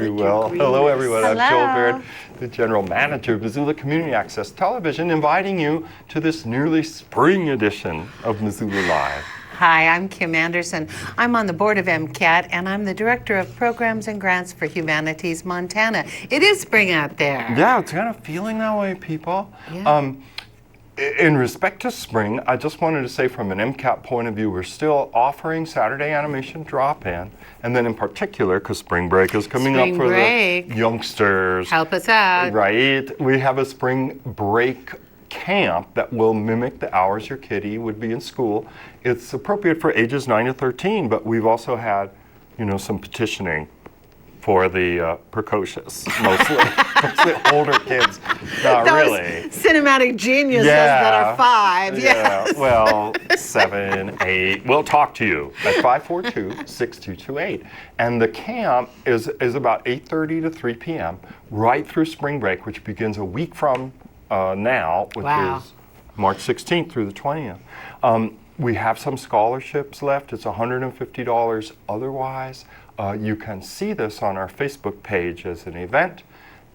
you will. Hello, everyone. Hello. I'm Joel Baird, the General Manager of Missoula Community Access Television, inviting you to this nearly spring edition of Missoula Live. Hi, I'm Kim Anderson. I'm on the board of MCAT, and I'm the Director of Programs and Grants for Humanities Montana. It is spring out there. Yeah, it's kind of feeling that way, people. Yeah. In respect to spring, I just wanted to say from an MCAT point of view, we're still offering Saturday animation drop-in. And then in particular, because spring break is coming up for the youngsters. Help us out. Right. We have a spring break camp that will mimic the hours your kiddie would be in school. It's appropriate for ages 9 to 13, but we've also had, some petitioning for the precocious, mostly older kids. Not Those really. Cinematic geniuses that are 5. Yeah. Yes. Well, 7, 8. We'll talk to you at 542-6228. And the camp is about 8:30 to 3 p.m. right through spring break, which begins a week from now, which is March 16th through the 20th. We have some scholarships left. It's $150 otherwise. You can see this on our Facebook page as an event.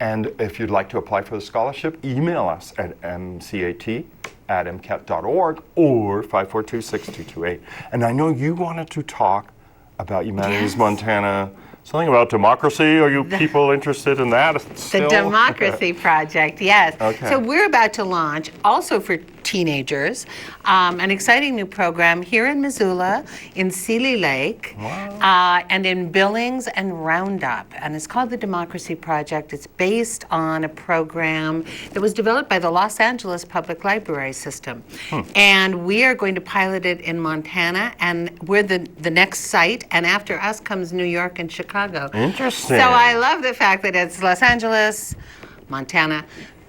And if you'd like to apply for the scholarship, email us at mcat@mcat.org or 542-6228. And I know you wanted to talk about Humanities Montana. Something about democracy. Are you people interested in that still? The Democracy Project, yes. Okay. So we're about to launch, also for teenagers, an exciting new program here in Missoula, in Seeley Lake, and in Billings and Roundup. And it's called the Democracy Project. It's based on a program that was developed by the Los Angeles Public Library System. And we are going to pilot it in Montana, and we're the next site, and after us comes New York and Chicago. Interesting. So I love the fact that it's Los Angeles, Montana,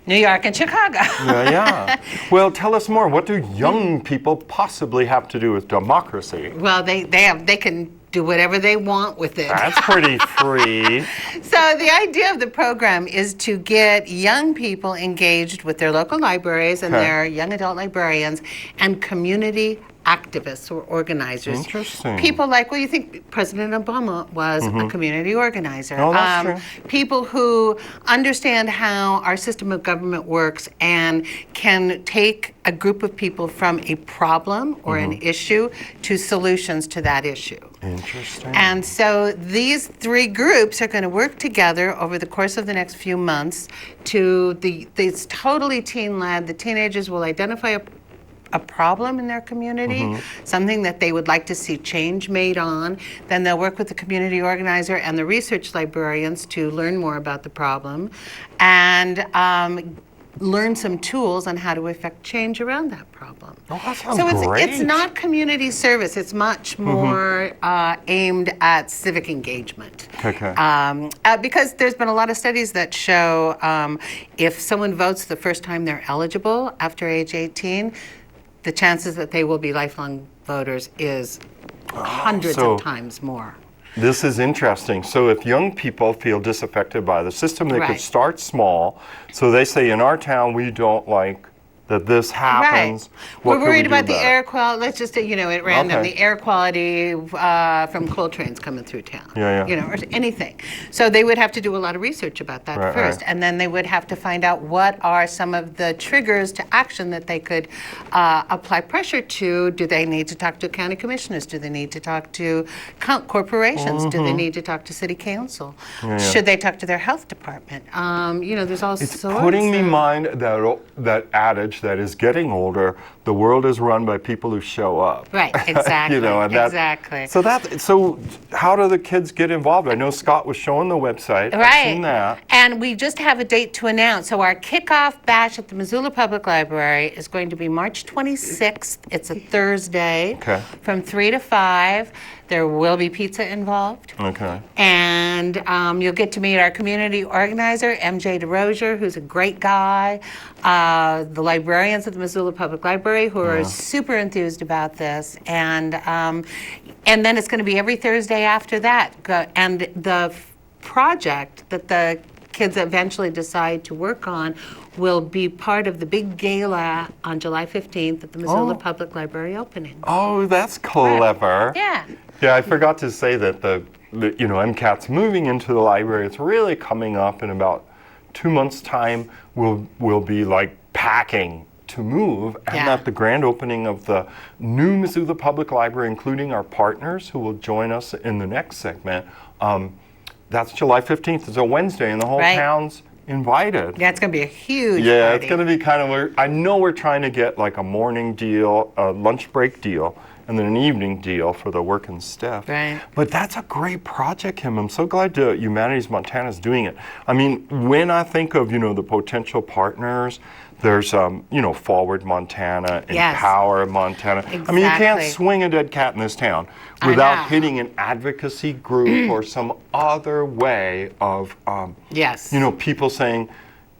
New York, and Chicago. Yeah. Well, tell us more. What do young people possibly have to do with democracy? Well, they can do whatever they want with it. That's pretty free. So the idea of the program is to get young people engaged with their local libraries and their young adult librarians and community activists or organizers. Interesting. People like, you think President Obama was a community organizer. Oh, that's true. People who understand how our system of government works and can take a group of people from a problem or an issue to solutions to that issue. Interesting. And so these 3 groups are going to work together over the course of the next few months it's totally teen-led. The teenagers will identify a problem in their community, something that they would like to see change made on. Then they'll work with the community organizer and the research librarians to learn more about the problem and learn some tools on how to effect change around that problem. Oh, that sounds so great. It's not community service. It's much more aimed at civic engagement. Okay. Because there's been a lot of studies that show if someone votes the first time they're eligible after age 18, the chances that they will be lifelong voters is hundreds of times more. This is interesting. So if young people feel disaffected by the system, they could start small. So they say, in our town, we don't like that this happens. We're worried about the air quality. Let's just say, at random, the air quality from coal trains coming through town. Or anything. So they would have to do a lot of research about that first, and then they would have to find out what are some of the triggers to action that they could apply pressure to. Do they need to talk to county commissioners? Do they need to talk to corporations? Do they need to talk to city council? Should they talk to their health department? There's all sorts. It's putting me in mind that adage that is getting older, the world is run by people who show up. Right, exactly. Exactly. So how do the kids get involved? I know Scott was showing the website. I've seen that. And we just have a date to announce. So our kickoff bash at the Missoula Public Library is going to be March 26th. It's a Thursday from 3 to 5. There will be pizza involved. Okay. And you'll get to meet our community organizer, MJ DeRosier, who's a great guy, the librarians at the Missoula Public Library who are super enthused about this. And then it's going to be every Thursday after that. And the project that the kids eventually decide to work on will be part of the big gala on July 15th at the Missoula Public Library opening. Oh, that's clever. Yeah. Yeah, I forgot to say that MCAT's moving into the library. It's really coming up in about 2 months' time. We'll be like packing to move, and at the grand opening of the new Missoula Public Library, including our partners who will join us in the next segment. That's July 15th. It's a Wednesday, and the whole town's invited. Yeah, it's going to be a huge party. It's going to be kind of, I know we're trying to get like a morning deal, a lunch break deal, and then an evening deal for the working staff. Right. But that's a great project, Kim. I'm so glad Humanities Montana is doing it. I mean, when I think of, the potential partners, there's, Forward Montana, Empower Montana. Exactly. I mean, you can't swing a dead cat in this town without hitting an advocacy group or some other way of, people saying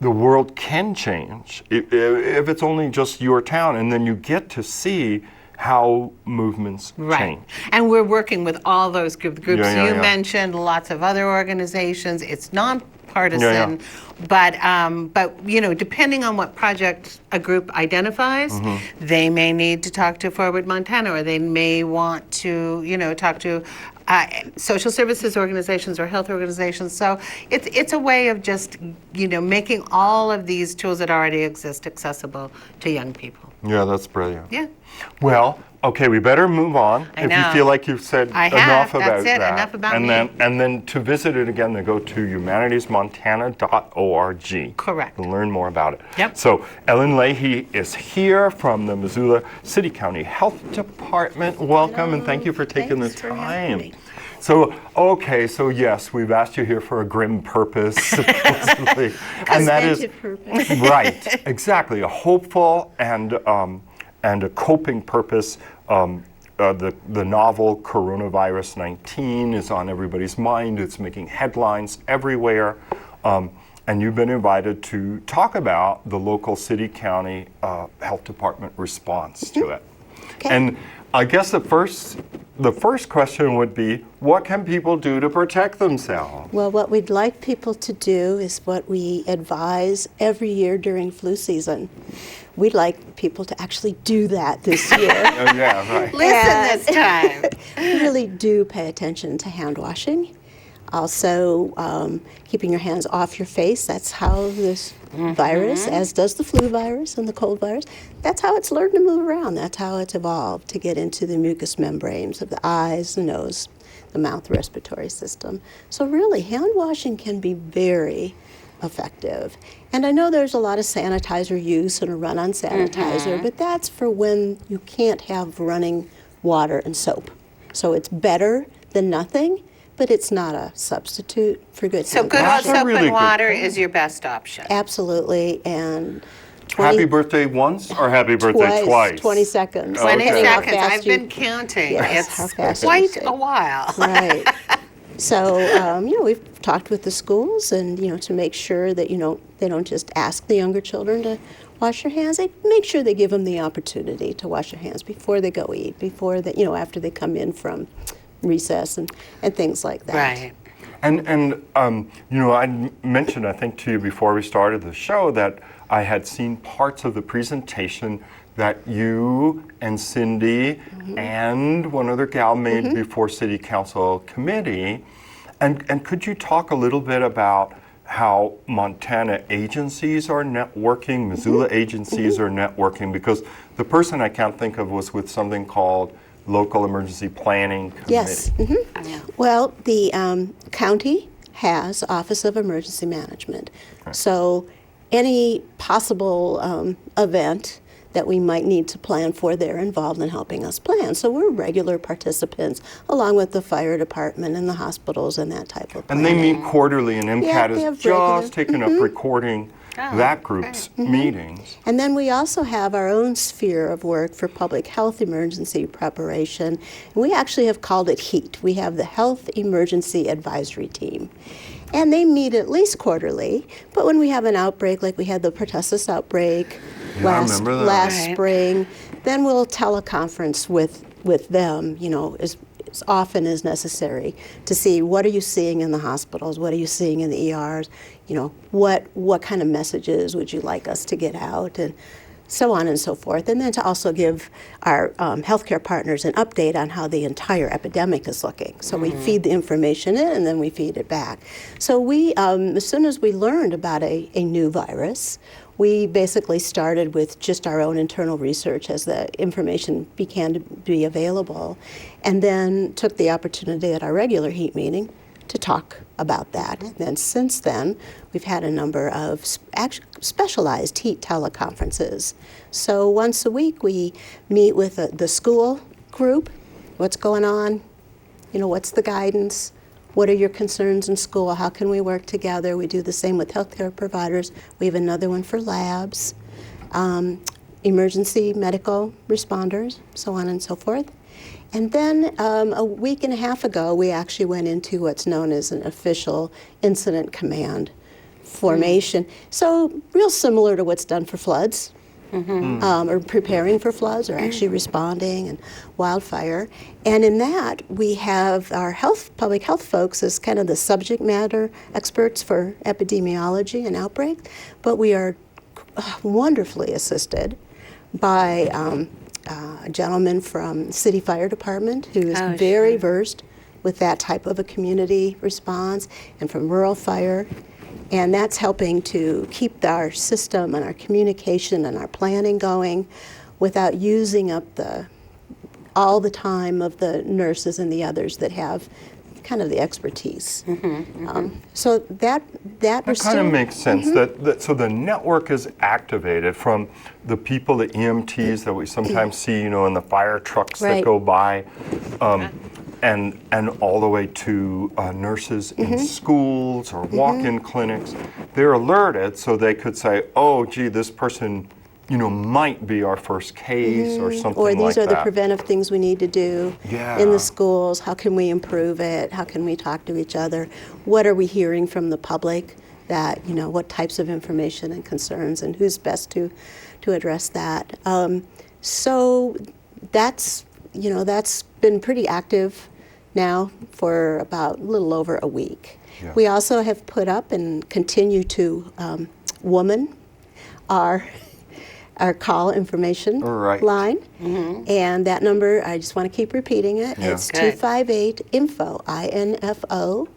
the world can change if it's only just your town, and then you get to see how movements change. And we're working with all those groups you mentioned, lots of other organizations. It's nonpartisan, but depending on what project a group identifies, they may need to talk to Forward Montana, or they may want to, talk to social services organizations or health organizations. So it's a way of just, making all of these tools that already exist accessible to young people. Yeah, that's brilliant. Yeah. Well, okay, we better move on. If you feel like you've said enough about that. Enough about me. And then to visit it again, they go to humanitiesmontana.org. Correct. To learn more about it. Yep. So Ellen Leahy is here from the Missoula City County Health Department. Welcome, and thank you for taking the time. So yes, we've asked you here for a grim purpose, supposedly. And that is purpose. Right, exactly, a hopeful and a coping purpose. The novel coronavirus 19 is on everybody's mind. It's making headlines everywhere. And you've been invited to talk about the local city county health department response to it. Okay. And I guess the first question would be, what can people do to protect themselves? Well, what we'd like people to do is what we advise every year during flu season. We'd like people to actually do that this year. Oh, yeah, right. Listen this time. Really do pay attention to hand washing. Also, keeping your hands off your face. That's how this virus, as does the flu virus and the cold virus, that's how it's learned to move around. That's how it's evolved to get into the mucous membranes of the eyes, the nose, the mouth, respiratory system. So really, hand washing can be very effective. And I know there's a lot of sanitizer use and a run on sanitizer, but that's for when you can't have running water and soap. So it's better than nothing, but it's not a substitute for good So hand good old washing. soap really and good water point. is your best option. Absolutely, and Happy birthday once or happy birthday twice? 20 seconds. 20 Okay. seconds. How fast I've you- been counting. Yes, how It's fast you quite say. a while. Right. So, we've talked with the schools and, to make sure that, they don't just ask the younger children to wash their hands. They make sure they give them the opportunity to wash their hands before they go eat, before they, after they come in from recess and things like that. Right. And I mentioned, I think, to you before we started the show that I had seen parts of the presentation that you and Cindy and one other gal made before City Council committee. And could you talk a little bit about how Montana agencies are networking, Missoula agencies are networking? Because the person I can't think of was with something called Local Emergency Planning Committee. Yes. Well, the county has Office of Emergency Management. Right. So any possible event that we might need to plan for, they're involved in helping us plan. So we're regular participants, along with the fire department and the hospitals and that type of And planning. they meet quarterly, and MCAT they has have just regular- taken up recording that group's meetings. And then we also have our own sphere of work for public health emergency preparation. And we actually have called it HEAT. We have the Health Emergency Advisory Team. And they meet at least quarterly, but when we have an outbreak, like we had the pertussis outbreak I remember that. last Right. spring, then we'll teleconference with them, as often as necessary to see what are you seeing in the hospitals, what are you seeing in the ERs, what kind of messages would you like us to get out, and so on and so forth. And then to also give our healthcare partners an update on how the entire epidemic is looking. So we feed the information in and then we feed it back. So we, as soon as we learned about a new virus, we basically started with just our own internal research as the information began to be available, and then took the opportunity at our regular HEAT meeting to talk about that. And then since then, we've had a number of specialized HEAT teleconferences. So once a week, we meet with the school group. What's going on? You know, what's the guidance? What are your concerns in school? How can we work together? We do the same with healthcare providers. We have another one for labs, emergency medical responders, so on and so forth. And then a week and a half ago, we actually went into what's known as an official incident command formation. So real similar to what's done for floods, or preparing for floods, or actually responding and wildfire. And in that, we have our public health folks as kind of the subject matter experts for epidemiology and outbreak, but we are wonderfully assisted by a gentleman from City Fire Department who is very versed with that type of a community response, and from Rural Fire. And that's helping to keep our system and our communication and our planning going without using up all the time of the nurses and the others that have kind of the expertise. So that kind of makes sense. So the network is activated from the people, the EMTs that we sometimes see, you know, in the fire trucks that go by, and all the way to nurses in schools or walk-in clinics. They're alerted so they could say, oh, gee, this person, you know, might be our first case or something like that. Or these are the preventive things we need to do in the schools. How can we improve it? How can we talk to each other? What are we hearing from the public? That, you know, what types of information and concerns, and who's best to address that? So that's been pretty active now for about a little over a week. Yeah. We also have put up and continue to woman our call information line. And that number, I just want to keep repeating it. Yeah. It's 258-INFO, INFO,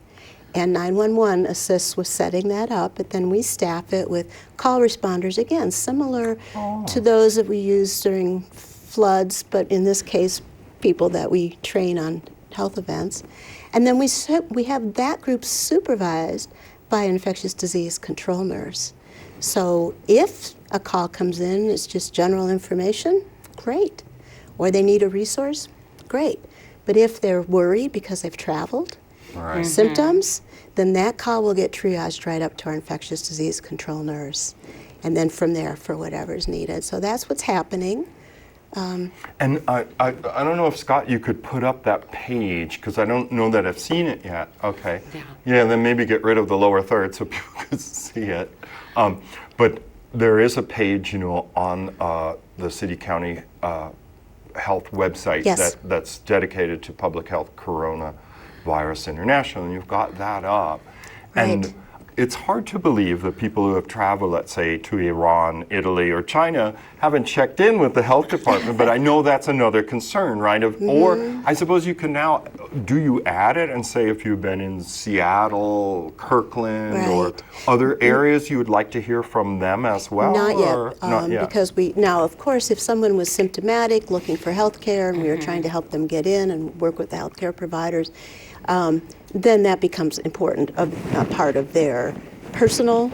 and 911 assists with setting that up, but then we staff it with call responders, again, similar to those that we use during floods, but in this case, people that we train on health events. And then we have that group supervised by an infectious disease control nurse. So if a call comes in, it's just general information, great. Or they need a resource, great. But if they're worried because they've traveled, symptoms, then that call will get triaged right up to our infectious disease control nurse. And then from there for whatever is needed. So that's what's happening. And I don't know if, Scott, you could put up that page, because I don't know that I've seen it yet. Okay. Yeah, then maybe get rid of the lower third so people could see it. But there is a page, you know, on the city-county health website that's dedicated to public health, Coronavirus International, and you've got that up. And it's hard to believe that people who have traveled, let's say, to Iran, Italy, or China haven't checked in with the health department, but I know that's another concern, right? Or I suppose you can now, do you add it and say if you've been in Seattle, Kirkland, or other areas you would like to hear from them as well? Not yet. Not yet. Because now, of course, if someone was symptomatic, looking for health care, and we were trying to help them get in and work with the healthcare providers, then that becomes important, a part of their personal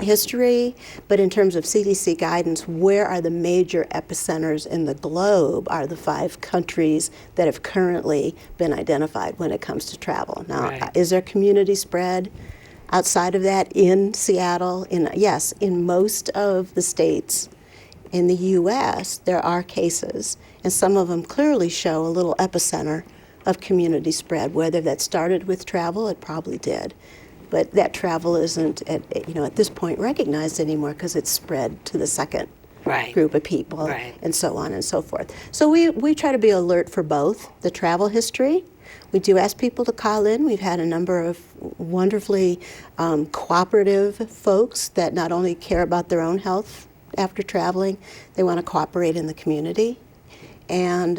history. But in terms of CDC guidance, where are the major epicenters in the globe are the 5 countries that have currently been identified when it comes to travel. Now, is there community spread outside of that in Seattle? Yes, in most of the states in the U.S., there are cases, and some of them clearly show a little epicenter of community spread. Whether that started with travel, it probably did. But that travel isn't, at this point recognized anymore because it's spread to the second group of people and so on and so forth. So we try to be alert for both the travel history. We do ask people to call in. We've had a number of wonderfully cooperative folks that not only care about their own health after traveling. They want to cooperate in the community. And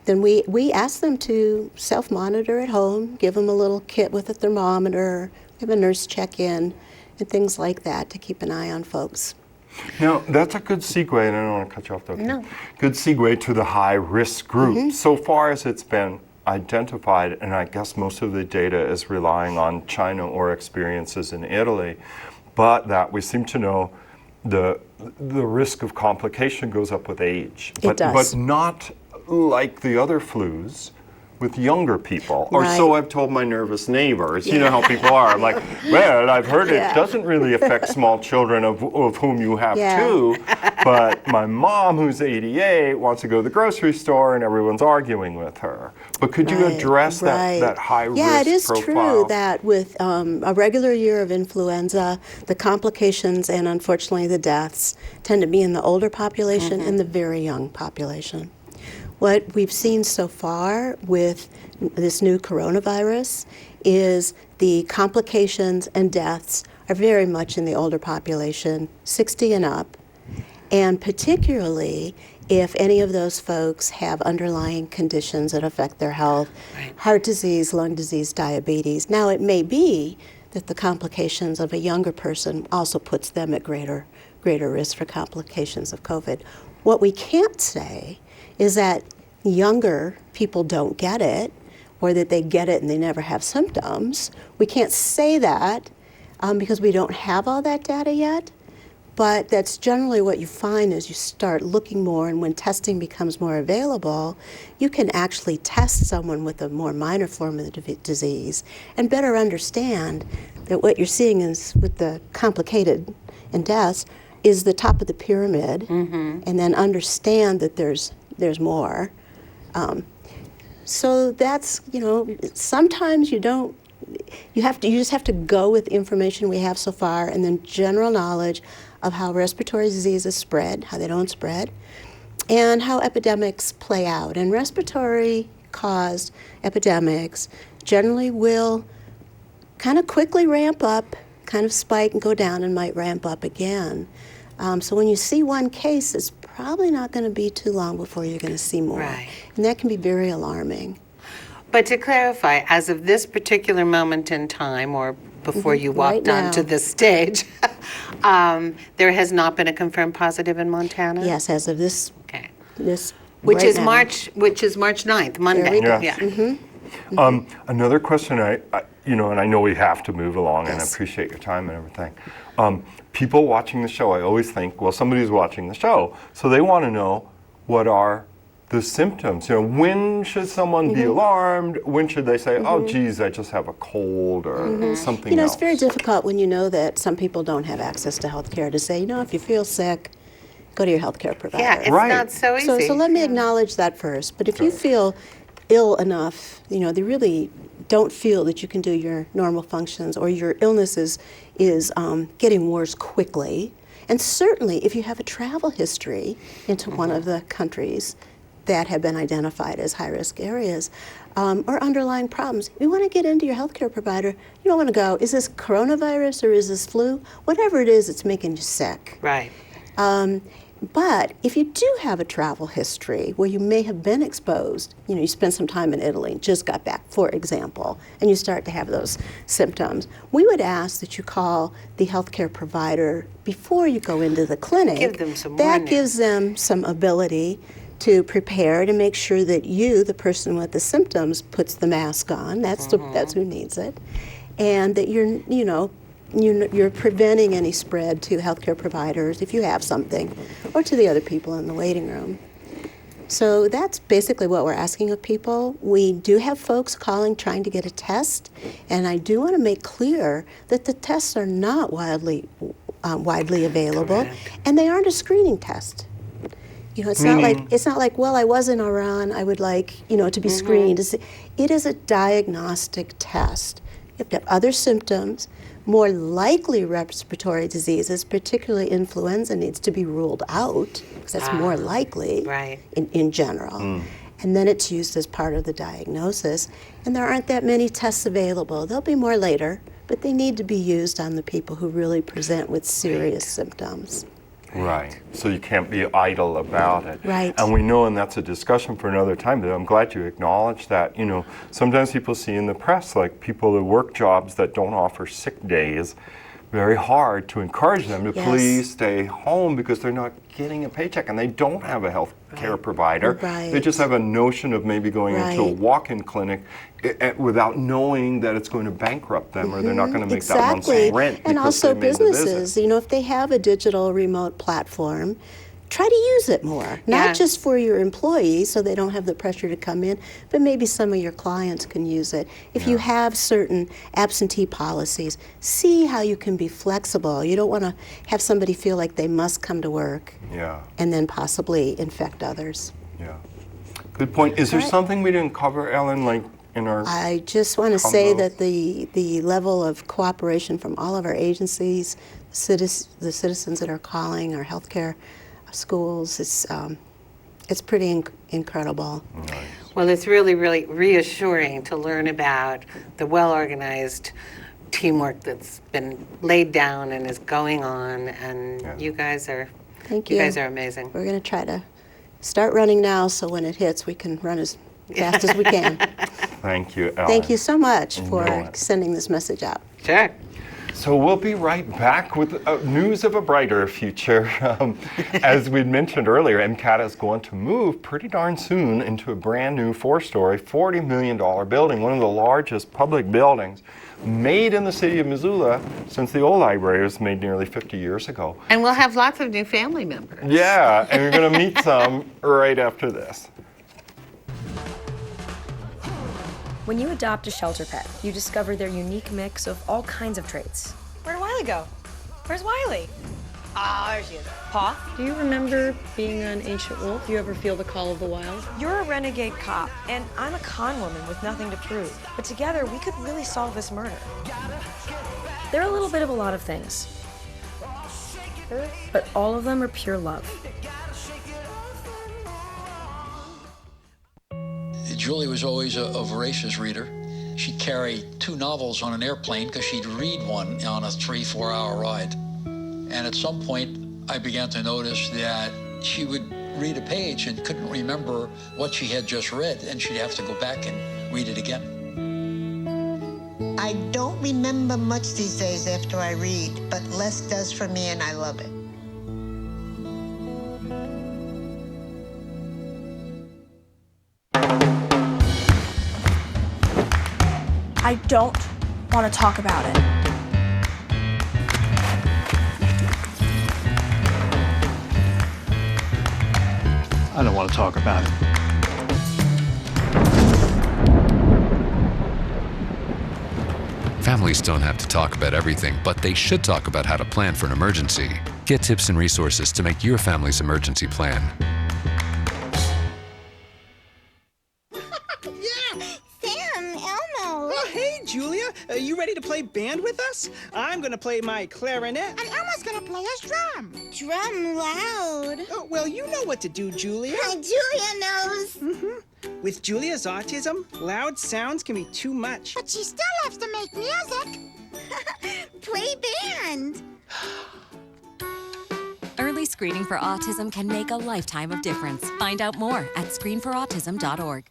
then we ask them to self-monitor at home, give them a little kit with a thermometer, have a nurse check in, and things like that to keep an eye on folks. Now, that's a good segue, and I don't want to cut you off, Dr. No. Good segue to the high-risk group. So far as it's been identified, and I guess most of the data is relying on China or experiences in Italy, but that we seem to know the risk of complication goes up with age. It does. But not like the other flus with younger people, or so I've told my nervous neighbors. You know how people are. I'm like, well, I've heard it doesn't really affect small children of whom you have two, but my mom, who's 88, wants to go to the grocery store and everyone's arguing with her. But could you address that high risk profile? Yeah, it is true that with a regular year of influenza, the complications and unfortunately the deaths tend to be in the older population and the very young population. What we've seen so far with this new coronavirus is the complications and deaths are very much in the older population, 60 and up, and particularly if any of those folks have underlying conditions that affect their health, heart disease, lung disease, diabetes. Now, it may be that the complications of a younger person also puts them at greater risk for complications of COVID. What we can't say is that younger people don't get it, or that they get it and they never have symptoms. We can't say that because we don't have all that data yet, but that's generally what you find as you start looking more, and when testing becomes more available, you can actually test someone with a more minor form of the disease and better understand that what you're seeing is with the complicated and deaths is the top of the pyramid, and then understand that there's more. So that's, sometimes you just have to go with the information we have so far, and then general knowledge of how respiratory diseases spread, how they don't spread, and how epidemics play out. And respiratory caused epidemics generally will kind of quickly ramp up, kind of spike and go down, and might ramp up again. So when you see one case, it's probably not going to be too long before you're going to see more. Right. And that can be very alarming. But to clarify, as of this particular moment in time, or before you walked onto this stage, there has not been a confirmed positive in Montana? Yes, as of this. Okay. Which is March 9th, Monday. Yeah. Another question, and I know we have to move along, and I appreciate your time and everything. People watching the show, I always think, well, somebody's watching the show, so they want to know what are the symptoms. When should someone be alarmed? When should they say, oh, geez, I just have a cold or something else? It's very difficult when you know that some people don't have access to health care to say, if you feel sick, go to your health care provider. Yeah, it's not so easy. So let me acknowledge that first. But if you feel ill enough, they really don't feel that you can do your normal functions, or your illness is getting worse quickly, and certainly if you have a travel history into one of the countries that have been identified as high-risk areas, or underlying problems, you want to get into your healthcare provider. You don't want to go, is this coronavirus or is this flu? Whatever it is, it's making you sick. Right. But if you do have a travel history where you may have been exposed, you spent some time in Italy and just got back, for example, and you start to have those symptoms, we would ask that you call the healthcare provider before you go into the clinic. Give them some That warning. gives them some ability to prepare to make sure that you, the person with the symptoms, puts the mask on. That's who needs it, and that you're preventing any spread to healthcare providers if you have something, or to the other people in the waiting room. So that's basically what we're asking of people. We do have folks calling trying to get a test, and I do want to make clear that the tests are not widely available, and they aren't a screening test. It's not like, well, I was in Iran, I would like, to be screened. It is a diagnostic test. You have to have other symptoms. More likely respiratory diseases, particularly influenza, needs to be ruled out, because that's more likely in general. And then it's used as part of the diagnosis. And there aren't that many tests available. There'll be more later, but they need to be used on the people who really present with serious symptoms. Right. So you can't be idle about it. Right. And we know, and that's a discussion for another time, but I'm glad you acknowledged that. You know, sometimes people see in the press, like people that work jobs that don't offer sick days, very hard to encourage them to please stay home because they're not getting a paycheck and they don't have a health care provider. They just have a notion of maybe going into a walk-in clinic without knowing that it's going to bankrupt them or they're not going to make that month's rent. And also businesses, you know, if they have a digital remote platform, try to use it more. Not just for your employees so they don't have the pressure to come in, but maybe some of your clients can use it. If you have certain absentee policies, see how you can be flexible. You don't want to have somebody feel like they must come to work and then possibly infect others. Yeah. Good point. Is there something we didn't cover, Ellen, like in our I just want to say that the level of cooperation from all of our agencies, the citizens that are calling, our healthcare schools, it's pretty incredible. Nice. Well, it's really, really reassuring to learn about the well-organized teamwork that's been laid down and is going on, and you guys are you guys are amazing. We're going to try to start running now so when it hits we can run as fast as we can. Thank you, Ellen. Thank you so much for sending this message out. Sure. So we'll be right back with news of a brighter future. As we mentioned earlier, MCAT is going to move pretty darn soon into a brand new 4-story, $40 million building, one of the largest public buildings made in the city of Missoula since the old library was made nearly 50 years ago. And we'll have lots of new family members. Yeah, and we're going to meet some right after this. When you adopt a shelter pet, you discover their unique mix of all kinds of traits. Where'd Wiley go? Where's Wiley? Ah, there she is. Paw? Do you remember being an ancient wolf? Do you ever feel the call of the wild? You're a renegade cop, and I'm a con woman with nothing to prove. But together, we could really solve this murder. They're a little bit of a lot of things, but all of them are pure love. Julie was always a voracious reader. She'd carry 2 novels on an airplane because she'd read one on a 3-4 hour ride. And at some point, I began to notice that she would read a page and couldn't remember what she had just read, and she'd have to go back and read it again. I don't remember much these days after I read, but less does for me, and I love it. I don't want to talk about it. I don't want to talk about it. Families don't have to talk about everything, but they should talk about how to plan for an emergency. Get tips and resources to make your family's emergency plan. Julia, are you ready to play band with us? I'm gonna play my clarinet. And Elmo's gonna play his drum. Drum loud. Oh, well, you know what to do, Julia. Julia knows. With Julia's autism, loud sounds can be too much. But she still loves to make music. Play band. Early screening for autism can make a lifetime of difference. Find out more at screenforautism.org.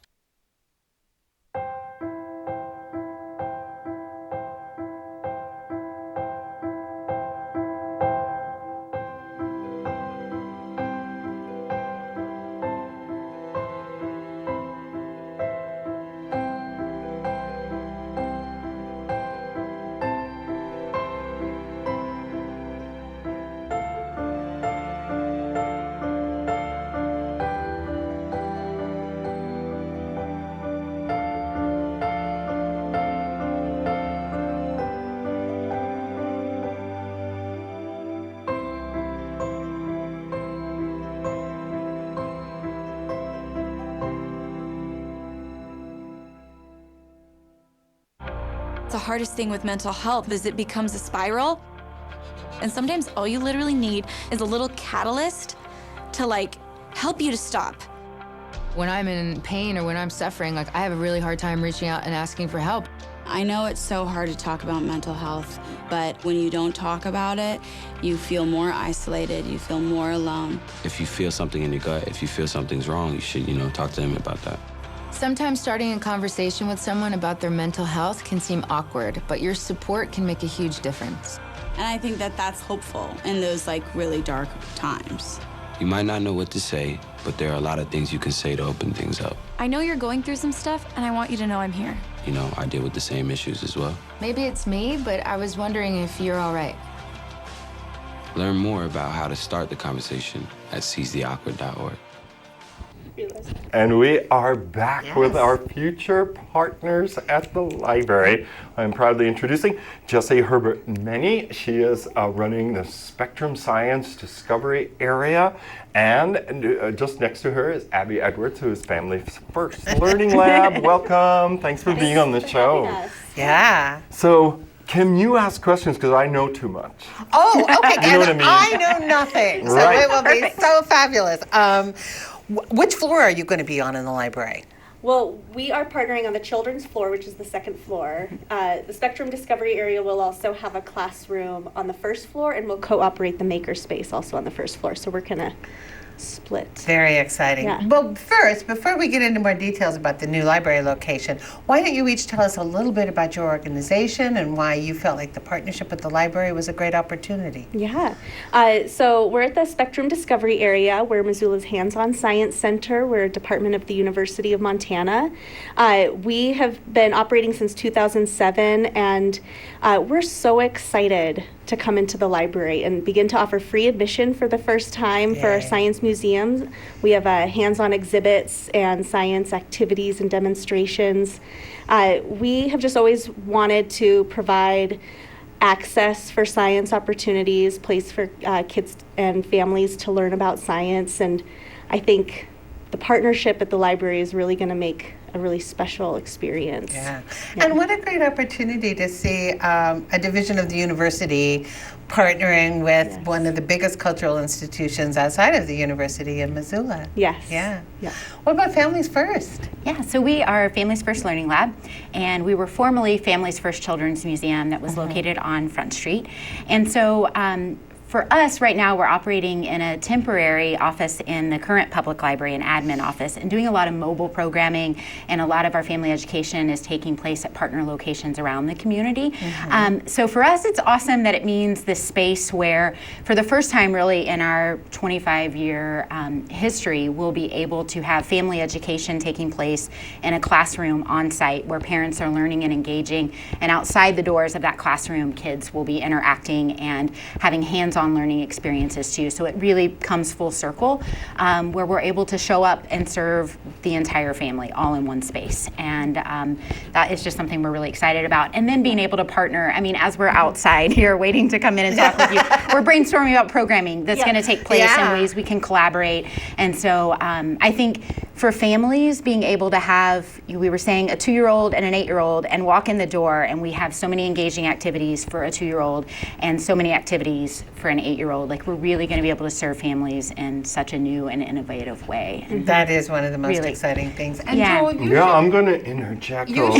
The hardest thing with mental health is it becomes a spiral. And sometimes all you literally need is a little catalyst to help you to stop. When I'm in pain or when I'm suffering, I have a really hard time reaching out and asking for help. I know it's so hard to talk about mental health, but when you don't talk about it, you feel more isolated, you feel more alone. If you feel something in your gut, if you feel something's wrong, you should, talk to them about that. Sometimes starting a conversation with someone about their mental health can seem awkward, but your support can make a huge difference. And I think that that's hopeful in those really dark times. You might not know what to say, but there are a lot of things you can say to open things up. I know you're going through some stuff, and I want you to know I'm here. I deal with the same issues as well. Maybe it's me, but I was wondering if you're all right. Learn more about how to start the conversation at seizetheawkward.org. And we are back with our future partners at the library. I'm proudly introducing Jessie Herbert-Meny. She is running the Spectrum Science Discovery Area. And just next to her is Abby Edwards, who is Family's First Learning Lab. Welcome. Thanks for being on the show. Yeah. So, can you ask questions? Because I know too much. Oh, okay. You know what I mean? I know nothing. So Right. it will be so fabulous. Which floor are you going to be on in the library? Well, we are partnering on the children's floor, which is the second floor. The Spectrum Discovery Area will also have a classroom on the first floor, and we'll co-operate the makerspace also on the first floor. So we're going to split. Very exciting. Yeah. Well, first, before we get into more details about the new library location, why don't you each tell us a little bit about your organization and why you felt like the partnership with the library was a great opportunity? Yeah. So we're at the Spectrum Discovery Area. We're Missoula's hands-on science center. We're a department of the University of Montana. We have been operating since 2007, and we're so excited to come into the library and begin to offer free admission for the first time for our science museums. We have hands-on exhibits and science activities and demonstrations. We have just always wanted to provide access for science opportunities, place for kids and families to learn about science, and I think the partnership at the library is really going to make a really special experience. Yeah. And what a great opportunity to see a division of the university partnering with one of the biggest cultural institutions outside of the university in Missoula. Yes. Yeah. What about Families First? Yeah, so we are Families First Learning Lab, and we were formerly Families First Children's Museum that was located on Front Street. And so for us right now, we're operating in a temporary office in the current public library, an admin office, and doing a lot of mobile programming, and a lot of our family education is taking place at partner locations around the community. So for us, it's awesome that it means this space where, for the first time really in our 25-year history, we'll be able to have family education taking place in a classroom on site where parents are learning and engaging, and outside the doors of that classroom, kids will be interacting and having hands-on learning experiences too. So it really comes full circle where we're able to show up and serve the entire family all in one space. And that is just something we're really excited about. And then being able to partner, I mean, as we're outside here waiting to come in and talk with you, we're brainstorming about programming that's going to take place in ways we can collaborate. And so I think for families, being able to have, we were saying, a 2-year-old and an 8-year-old and walk in the door, and we have so many engaging activities for a 2-year-old and so many activities for an 8-year-old. Like, we're really going to be able to serve families in such a new and innovative way. And that is one of the most exciting things. And Joel, I'm going to interject a little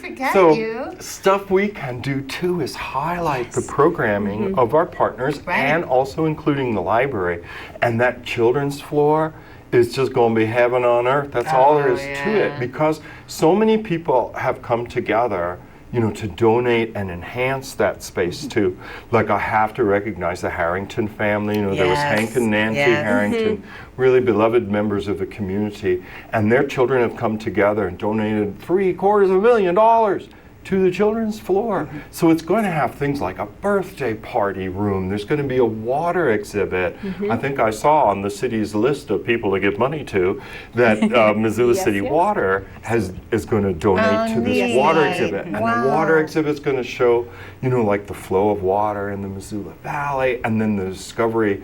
because stuff we can do too is highlight the programming of our partners and also including the library. And that children's floor is just going to be heaven on earth. That's all there is to it, because so many people have come together, to donate and enhance that space too. Like, I have to recognize the Harrington family. There was Hank and Nancy Harrington, really beloved members of the community, and their children have come together and donated $750,000 to the children's floor. So it's going to have things like a birthday party room. There's going to be a water exhibit. I think I saw on the city's list of people to give money to that Missoula City Water is going to donate to this water exhibit. And the water exhibit is going to show, like the flow of water in the Missoula Valley, and then the Discovery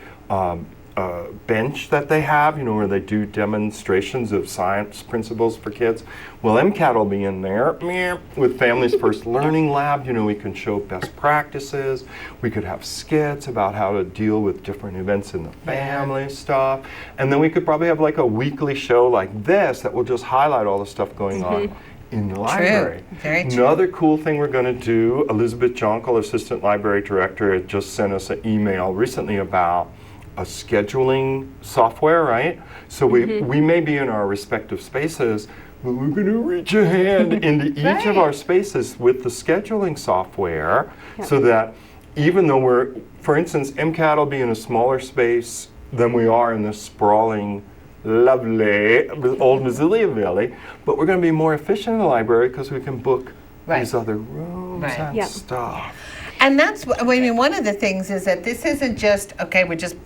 bench that they have, where they do demonstrations of science principles for kids. Well, MCAT will be in there with Families First Learning Lab. We can show best practices. We could have skits about how to deal with different events in the family stuff. And then we could probably have like a weekly show like this that will just highlight all the stuff going on in the library. Very true. Another cool thing we're going to do, Elizabeth Jonkel, Assistant Library Director, had just sent us an email recently about a scheduling software, right? So we may be in our respective spaces, but we're going to reach a hand into each of our spaces with the scheduling software so that even though we're, for instance, MCAT will be in a smaller space than we are in this sprawling, lovely old Missoula Valley, but we're going to be more efficient in the library because we can book these other rooms and stuff. And that's, I mean, one of the things is that this isn't just, okay, we're just,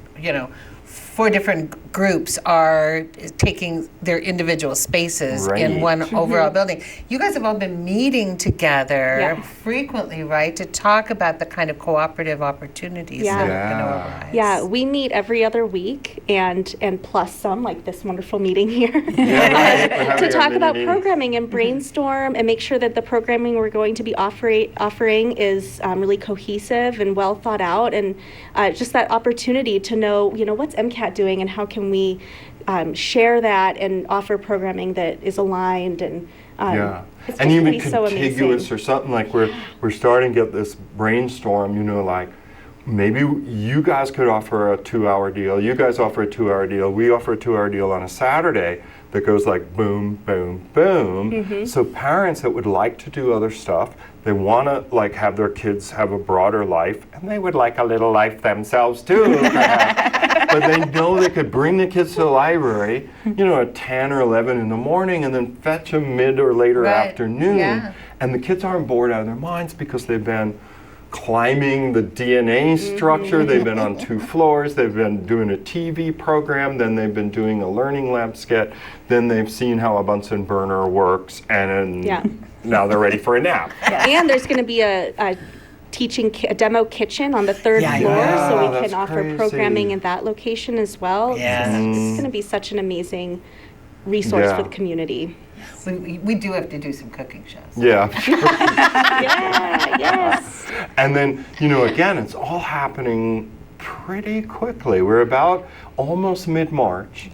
4 different groups are taking their individual spaces in one overall building. You guys have all been meeting together frequently, right, to talk about the kind of cooperative opportunities that are going to arise. Yeah, we meet every other week and plus some, like this wonderful meeting here, to talk about programming and brainstorm and make sure that the programming we're going to be offering is really cohesive and well thought out, and just that opportunity to know, what's MCAT doing and how can we share that and offer programming that is aligned and it's and even so contiguous or something, like we're starting to get this brainstorm, like maybe you guys could offer a 2-hour deal, you guys offer a 2-hour deal, we offer a 2-hour deal on a Saturday that goes like boom, boom, boom. So parents that would like to do other stuff, they want to like have their kids have a broader life, and they would like a little life themselves too. But they know they could bring the kids to the library, at 10 or 11 in the morning, and then fetch them mid or later afternoon. And the kids aren't bored out of their minds because they've been climbing the DNA structure, they've been on 2 floors, they've been doing a TV program, then they've been doing a learning lab sketch, then they've seen how a Bunsen burner works, and now they're ready for a nap. And there's going to be a demo kitchen on the 3rd floor, so we can offer programming in that location as well. It's going to be such an amazing resource for the community. We do have to do some cooking shows. Yes. And then, again, it's all happening pretty quickly. We're about almost mid-March,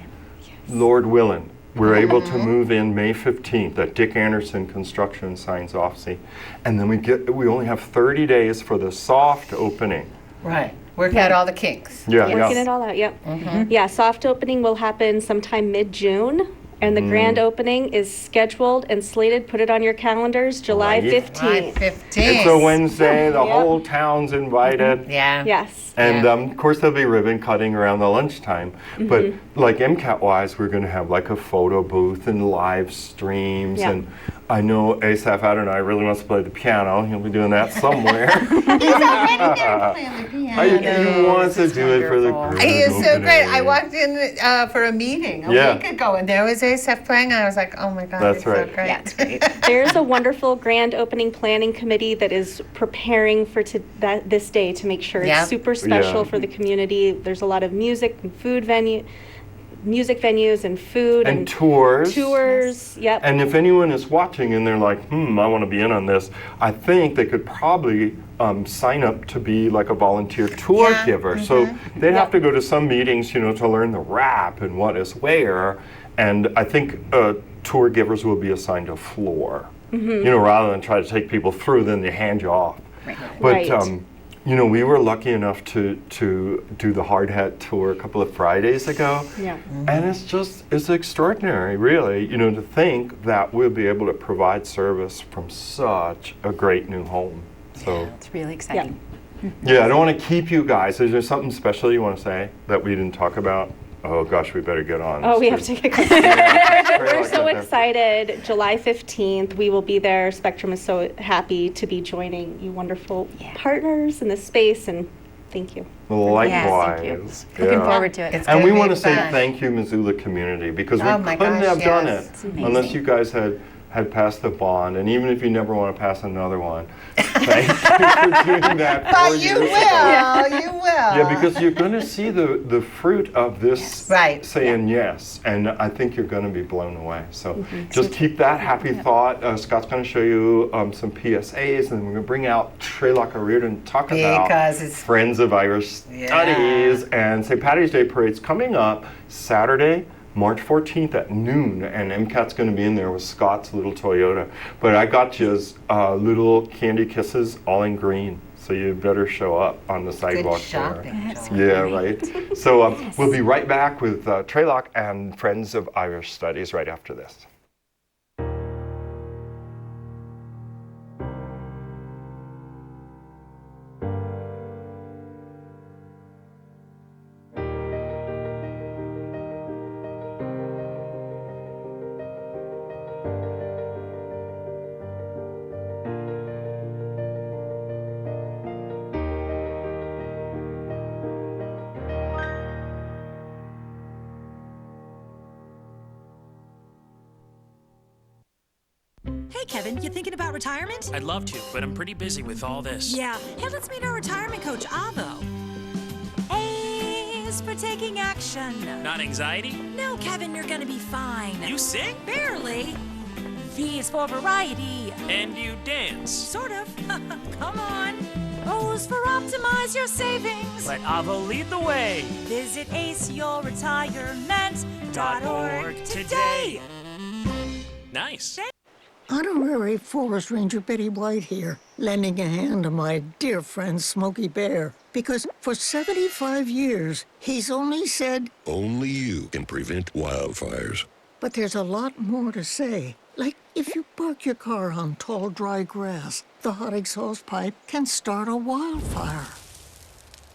Lord willing. We're able to move in May 15th at Dick Anderson Construction and Signs Office. And then we only have 30 days for the soft opening. Right. Work out all the kinks. Working it all out, Yeah, soft opening will happen sometime mid-June. And the grand opening is scheduled and slated, put it on your calendars, July 15th. It's a Wednesday, the whole town's invited. Yes. And of course there'll be ribbon cutting around the lunchtime. But like MCAT-wise, we're going to have like a photo booth and live streams. And I know Asaph Adonai really wants to play the piano. He'll be doing that somewhere. He's already there playing the piano. He wants to do it for the group. He is so great. I walked in for a meeting a week ago, and there was Asaph playing, and I was like, oh my God, that's so great. Yeah, it's great. There's a wonderful grand opening planning committee that is preparing for this day to make sure it's super special for the community. There's a lot of music and food music venues and food and tours. And if anyone is watching and they're like, I want to be in on this, I think they could probably sign up to be like a volunteer tour giver. So they'd have to go to some meetings, to learn the rap and what is where. And I think tour givers will be assigned a floor, rather than try to take people through, then they hand you off. But we were lucky enough to do the Hard Hat tour a couple of Fridays ago. And it's extraordinary, really, to think that we'll be able to provide service from such a great new home. So it's really exciting. I don't want to keep you guys. Is there something special you want to say that we didn't talk about? Oh gosh, we better get on. We have to get going. We're so excited. July 15th, we will be there. Spectrum is so happy to be joining you wonderful partners in this space, and thank you. Likewise. Looking forward to it. And we want to say thank you, Missoula community, because we couldn't have done it unless you guys had passed the bond, and even if you never want to pass another one, thank you for doing that. But you will, you will. Yeah, because you're going to see the fruit of this saying yes, and I think you're going to be blown away. So just keep that happy thought. Scott's going to show you some PSAs, and we're going to bring out Trey Locke-Reardon and talk about Friends of Irish Studies, and St. Paddy's Day Parade's coming up Saturday, March 14th at noon, and MCAT's going to be in there with Scott's little Toyota. But I got you little candy kisses, all in green. So you better show up on the sidewalk. Good shopping. Yeah, right. So we'll be right back with Treylock and Friends of Irish Studies right after this. Hey, Kevin, you thinking about retirement? I'd love to, but I'm pretty busy with all this. Yeah. Hey, let's meet our retirement coach, Avo. A is for taking action. Not anxiety? No, Kevin, you're gonna be fine. You sing? Barely. V is for variety. And you dance? Sort of. Come on. O is for optimize your savings. Let Avo lead the way. Visit aceyourretirement.org today. Nice. Honorary Forest Ranger Betty White here, lending a hand to my dear friend Smokey Bear. Because for 75 years, he's only said, only you can prevent wildfires. But there's a lot more to say. Like, if you park your car on tall, dry grass, the hot exhaust pipe can start a wildfire.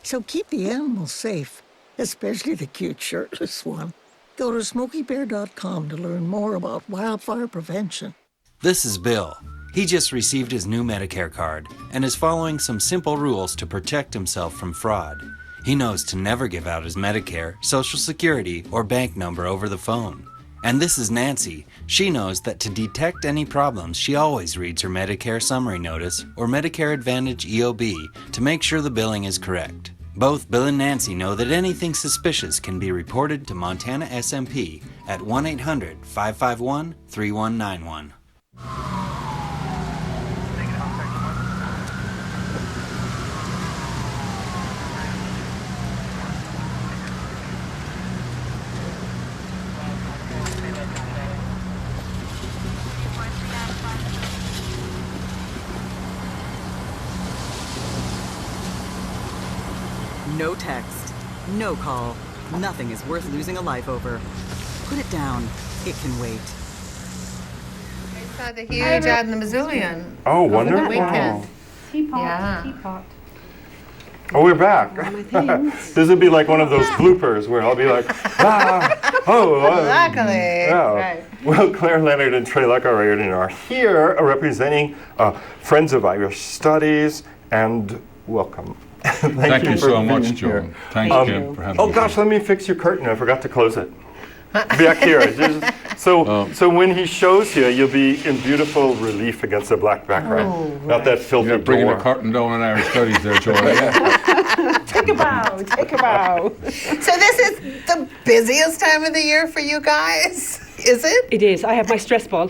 So keep the animals safe, especially the cute shirtless one. Go to SmokeyBear.com to learn more about wildfire prevention. This is Bill. He just received his new Medicare card and is following some simple rules to protect himself from fraud. He knows to never give out his Medicare, Social Security, or bank number over the phone. And this is Nancy. She knows that to detect any problems, she always reads her Medicare summary notice or Medicare Advantage EOB to make sure the billing is correct. Both Bill and Nancy know that anything suspicious can be reported to Montana SMP at 1-800-551-3191. No text, no call. Nothing is worth losing a life over. Put it down. It can wait. I saw the huge out in the Missoula. Oh, wonderful. Weekend. Teapot. Yeah. Teapot. Oh, we're back. This would be like one of those bloopers where I'll be like, Luckily. Yeah. Right. Well, Claire Leonard and Trey Leckerian are here representing Friends of Irish Studies, and welcome. Thank you so much, Joe. Thanks, Jim, for having me. Oh gosh, let me fix your curtain. I forgot to close it. Back here. So when he shows you, you'll be in beautiful relief against the black background. Oh, right. Not that filthy You're bringing door. the curtain down in Irish Studies there, Joe. Take a bow. Take a bow. So this is the busiest time of the year for you guys, is it? It is. I have my stress ball.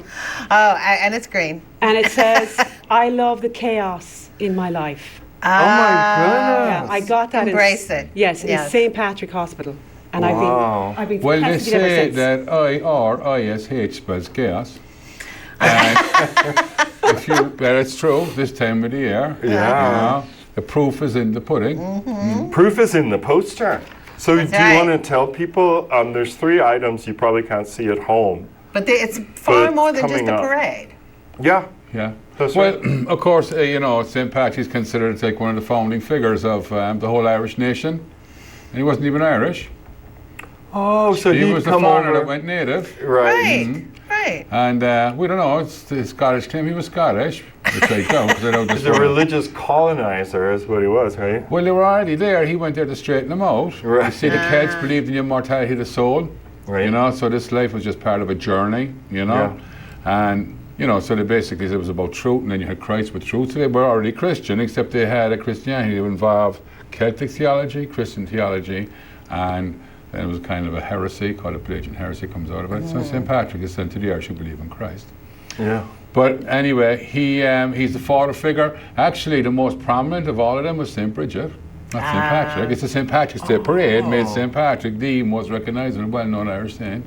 Oh, and it's green. And it says, I love the chaos in my life. Oh my goodness. Yeah, I got that. Embrace it. Yes, in St. Patrick Hospital. And wow. I've been Well, they fantastic ever say since. that IRISH spells chaos. And that's true this time of the year. Yeah. You know, the proof is in the pudding. Mm-hmm. Proof is in the poster. So That's do you want to tell people, there's 3 items you probably can't see at home. But it's far more than just a up. parade. Yeah. Yeah. That's well, right. of course, St. Patrick is considered like one of the founding figures of the whole Irish nation. And he wasn't even Irish. Oh, so he he'd was the come foreigner over. that went native. Right. Right. And we don't know, it's the Scottish claim he was Scottish, which I doubt, because I don't He's a religious colonizer is what he was, right? Well, they were already there. He went there to straighten them out. Right. You see, the Celts believed in the immortality of the soul. Right. You know, so this life was just part of a journey, you know. Yeah. And, so they basically said it was about truth, and then you had Christ with truth. So they were already Christian, except they had a Christianity that involved Celtic theology, Christian theology, and then it was kind of a heresy, called a Pelagian heresy comes out of it. So St. Patrick is sent to the Irish who believe in Christ. Yeah. But anyway, he's the father figure. Actually, the most prominent of all of them was St. Bridget, not St. Patrick. It's the St. Patrick's Day parade made St. Patrick the most recognized and well-known Irish saint.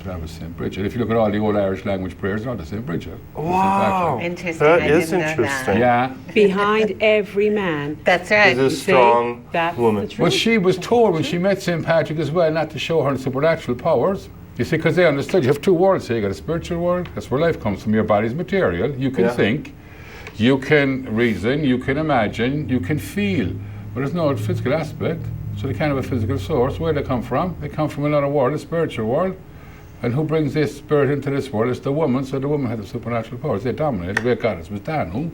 that was St. Bridget. If you look at all the old Irish language prayers, they're all the St. Bridget. Wow. Interesting. That I is didn't know interesting. Yeah. Behind every man. That's right. She's a strong woman. Well, she was told when she met St. Patrick as well not to show her supernatural powers. You see, because they understood you have two worlds here. You got a spiritual world, that's where life comes from. Your body's material. You can think, you can reason, you can imagine, you can feel. But there's no physical aspect. So they can't have a physical source. Where do they come from? They come from another world, a spiritual world. And who brings this spirit into this world? It's the woman. So the woman had the supernatural powers. They dominated. The great goddess was Danu.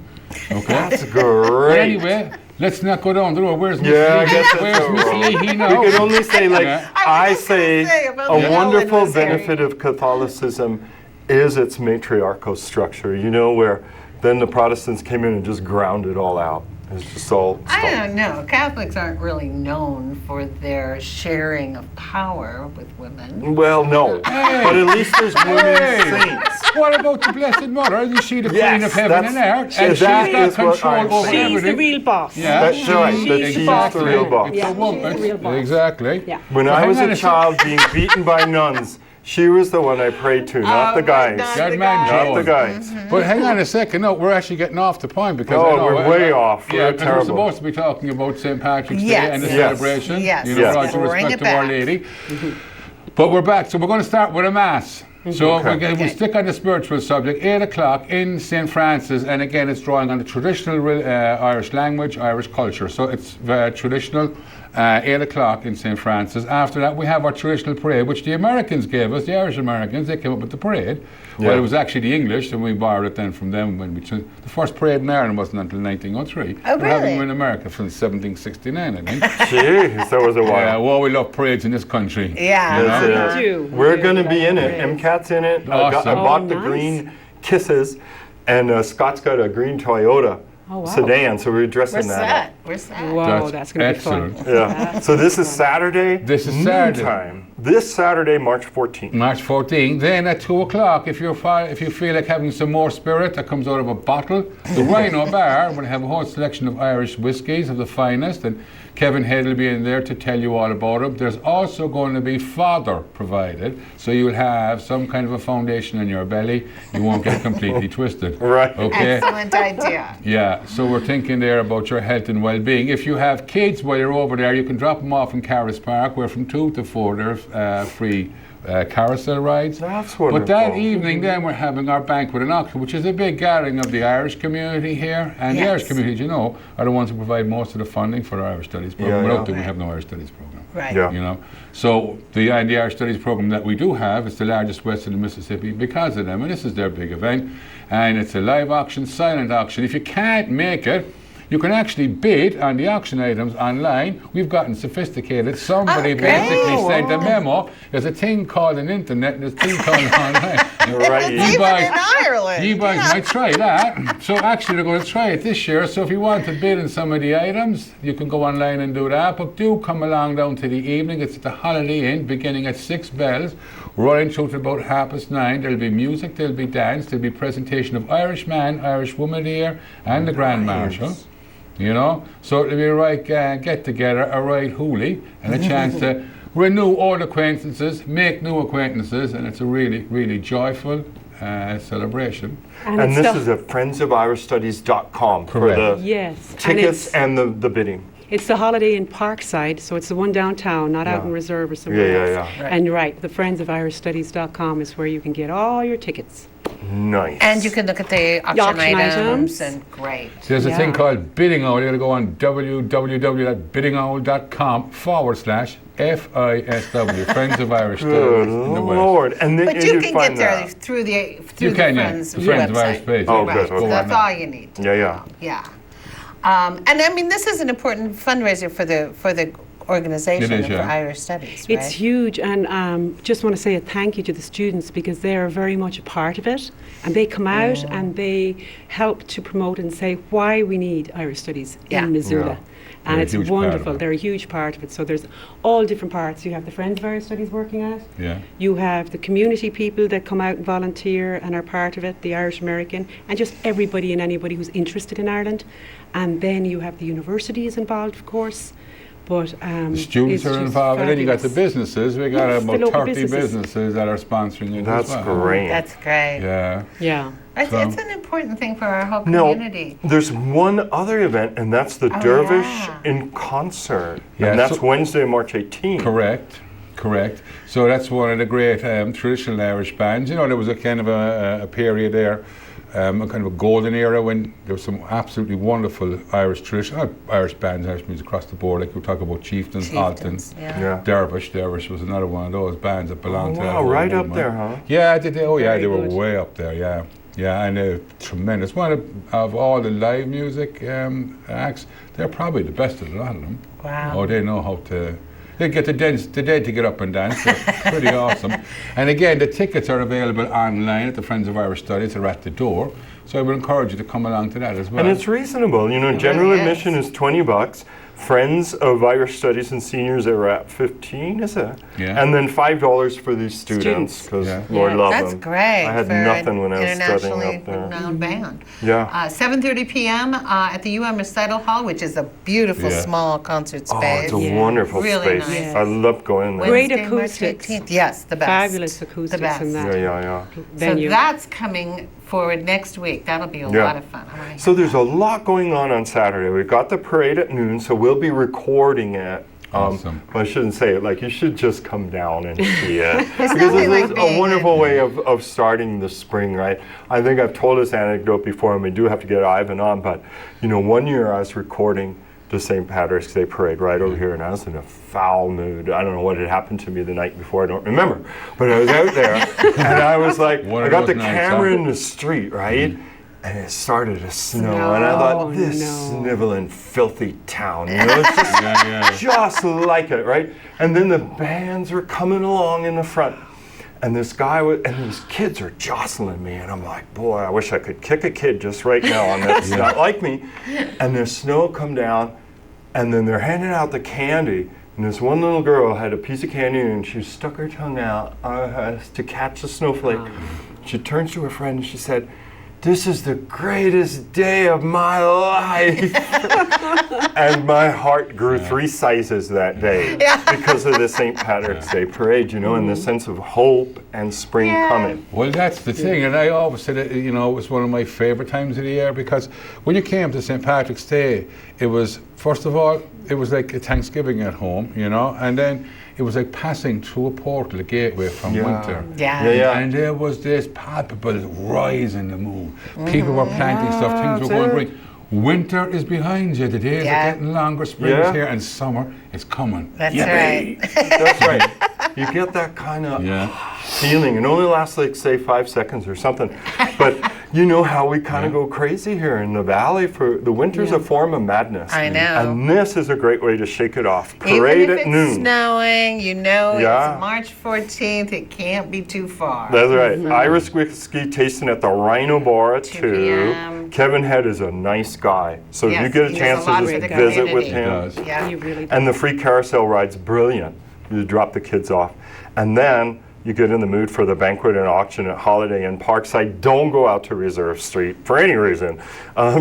Okay. That's great. Anyway, let's not go down the road. Where's Miss I Lee? guess Where's Miss Leahy now? We can only say, like, I say about a the wonderful Ellen was benefit of Catholicism is its matriarchal structure, you know, where then the Protestants came in and just ground it all out. It's just all I don't know. Catholics aren't really known for their sharing of power with women. Well, no. Hey. But at least there's women saints. What about the Blessed Mother? Isn't she the Yes, Queen of Heaven and that's- Earth? And she's that got is what I'm control over saying. She's the everything. real boss. Yeah, That's right. She's the real boss. Yeah, The woman. she's the real boss. Exactly. Yeah. When Well, I was hang on a a child being beaten by nuns, she was the one I prayed to, not the guys. That man Not the Joan. guys. But hang on a second, no, we're actually getting off the point because Oh, I know, we're way off. Yeah, We're because we're terrible. supposed to be talking about St. Patrick's Day Yes. and the Yes. celebration. Yes. You know, Yes. with all due Bring respect it to Our back. Lady. But we're back, so we're going to start with a mass. So Okay. we stick on the spiritual subject, 8 o'clock in St. Francis, and again it's drawing on the traditional Irish language, Irish culture. So it's traditional, 8 o'clock in St. Francis. After that we have our traditional parade, which the Americans gave us, the Irish Americans, they came up with the parade. Well, it was actually the English, and we borrowed it then from them. When the first parade in Ireland wasn't until 1903. Oh, We're having really? them in America from 1769, I think. Jeez, that was a while. Yeah, well, we love parades in this country. Yeah. You know? That's it. We do. We're going to be in it. MCAT's in it. I Awesome. bought the nice. green Kisses, and Scott's got a green Toyota sedan, so we're dressing that up. Where's that? Whoa, that's going to be fun. excellent. Yeah. So this is Saturday. This is Saturday. noontime. This Saturday, March 14th. March 14th. Then at 2 o'clock, if you feel like having some more spirit that comes out of a bottle, the Rhino Bar will have a whole selection of Irish whiskies of the finest, and Kevin Head will be in there to tell you all about them. There's also going to be fodder provided, so you'll have some kind of a foundation in your belly. You won't get completely twisted. Right. Okay. Excellent idea. Yeah, so we're thinking there about your health and well-being. If you have kids while you're over there, you can drop them off in Carris Park, where from 2 to 4 there's free carousel rides. That's wonderful. But that evening then we're having our banquet and auction, which is a big gathering of the Irish community here. And the Irish community, as you know, are the ones who provide most of the funding for our Irish Studies program. Without them, we have no Irish Studies program. Right. Yeah. You know, so the Irish Studies program that we do have is the largest west of the Mississippi because of them, and this is their big event. And it's a live auction, silent auction. If you can't make it, you can actually bid on the auction items online. We've gotten sophisticated. Somebody basically sent a memo. There's a thing called an internet, and there's a thing called online. Right. It's even in Ireland. You guys might try that. So actually they're going to try it this year. So if you want to bid on some of the items, you can go online and do that. But do come along down to the evening. It's at the Holiday Inn, beginning at 6 bells, running through to about 9:30. There'll be music, there'll be dance, there'll be presentation of Irish man, Irish woman here, and the Grand Marshal. You know, so it'll be a right get together, a right hoolie, and a chance to renew old acquaintances, make new acquaintances, and it's a really, really joyful celebration. And this is at friendsofirishstudies.com for the Yes. tickets and the bidding. It's the Holiday in Parkside, so it's the one downtown, not out in Reserve or somewhere else. Yeah. And right, the friendsofirishstudies.com is where you can get all your tickets. Nice. And you can look at the auction, auction items items. and great. There's a thing called Bidding Owl. You got to go on www.biddingowl.com/FISW, Friends of Irish Studies in the West. Lord. And But you can get there through the Friends of website. Irish page. Oh, Right, good. so that's all you need. Yeah. Yeah. And I mean, this is an important fundraiser for the organization It is, and for yeah. Irish Studies, right? It's huge, and just want to say a thank you to the students because they are very much a part of it, and they come out and they help to promote and say why we need Irish Studies in Missoula. Yeah. And They're a it's huge part of wonderful. it. They're a huge part of it. So there's all different parts. You have the Friends of Irish Studies working on it. Yeah. You have the community people that come out and volunteer and are part of it, the Irish American, and just everybody and anybody who's interested in Ireland. And then you have the universities involved, of course. But the students are involved, and then you got the businesses. We got about 30 businesses that are sponsoring it. That's as well. great. That's great. Yeah. Yeah. It's an important thing for our whole No, community. there's one other event, and that's the Dervish in Concert. Yeah, and that's so- Wednesday, March 18th. Correct. So that's one of the great traditional Irish bands. You know, there was a kind of a period there, a kind of a golden era when there was some absolutely wonderful Irish traditional Irish bands, Irish music across the board. Like we talk about Chieftains, Haltons, Dervish. Dervish was another one of those bands that belonged to that. Wow, whole right up movement. there, huh? Yeah, they were good. way up there. Yeah, and they're tremendous. One of all the live music acts, they're probably the best of a lot of them. Wow. Oh, they know how to. They get the dead to get up and dance. They're pretty awesome. And again, the tickets are available online at the Friends of Irish Studies. They're at the door. So I would encourage you to come along to that as well. And it's reasonable. You know, general admission is $20. Friends of Irish Studies and Seniors are at $15, is it? Yeah. And then $5 for these students, because Lord love That's them. great. I had for nothing when an I was studying internationally up there. renowned band. Yeah. 7:30 p.m. At the UM Recital Hall, which is a beautiful small concert space. Oh, it's a wonderful Really space. nice. I love going there. Great Wednesday, March acoustics. 18th. Yes, the best. Fabulous acoustics The best. in that Yeah. venue. So that's coming forward next week. That'll be a lot of fun. I wanna So there's a lot going on Saturday. We've got the parade at noon, so we'll be recording it. Awesome. Well, I shouldn't say it, like you should just come down and see it. It's Because nothing it's like a being wonderful way of starting the spring, right? I think I've told this anecdote before, and we do have to get Ivan on, but you know, one year I was recording the St. Patrick's Day Parade right over here, and I was in a foul mood. I don't know what had happened to me the night before, I don't remember. But I was out there, and I was like, I got the camera in the street, right? And it started to snow, and I thought, this sniveling, filthy town, you know, it's just, just like it, right? And then the bands were coming along in the front, and this guy and these kids are jostling me, and I'm like, boy, I wish I could kick a kid just right now, and that's not like me. And the snow come down, and then they're handing out the candy, and this one little girl had a piece of candy, and she stuck her tongue out to catch the snowflake. She turns to her friend, and she said, "This is the greatest day of my life." And my heart grew 3 sizes that day because of the St. Patrick's Day Parade, you know, and the sense of hope and spring coming. Well, that's the thing, and I always said it, you know, it was one of my favorite times of the year because when you came to St. Patrick's Day, it was, first of all, it was like a Thanksgiving at home, you know, and then it was like passing through a portal, a gateway from winter. And there was this palpable rise in the mood. People were planting stuff, things were going great. Winter is behind you, the days are getting longer, spring is here, and summer is coming. That's right. That's right. You get that kind of feeling. It only lasts like, say, 5 seconds or something. But you know how we kind of go crazy here in the valley. For the winter's a form of madness. I know. And this is a great way to shake it off. Parade Even if at it's noon. snowing, you know it's March 14th. It can't be too far. That's right. Irish whiskey tasting at the Rhino Bar at 2. Kevin Head is a nice guy. So if you get a chance to just visit with him. And the free carousel ride's brilliant. You drop the kids off. And then you get in the mood for the banquet and auction at Holiday Inn Parkside. Don't go out to Reserve Street for any reason.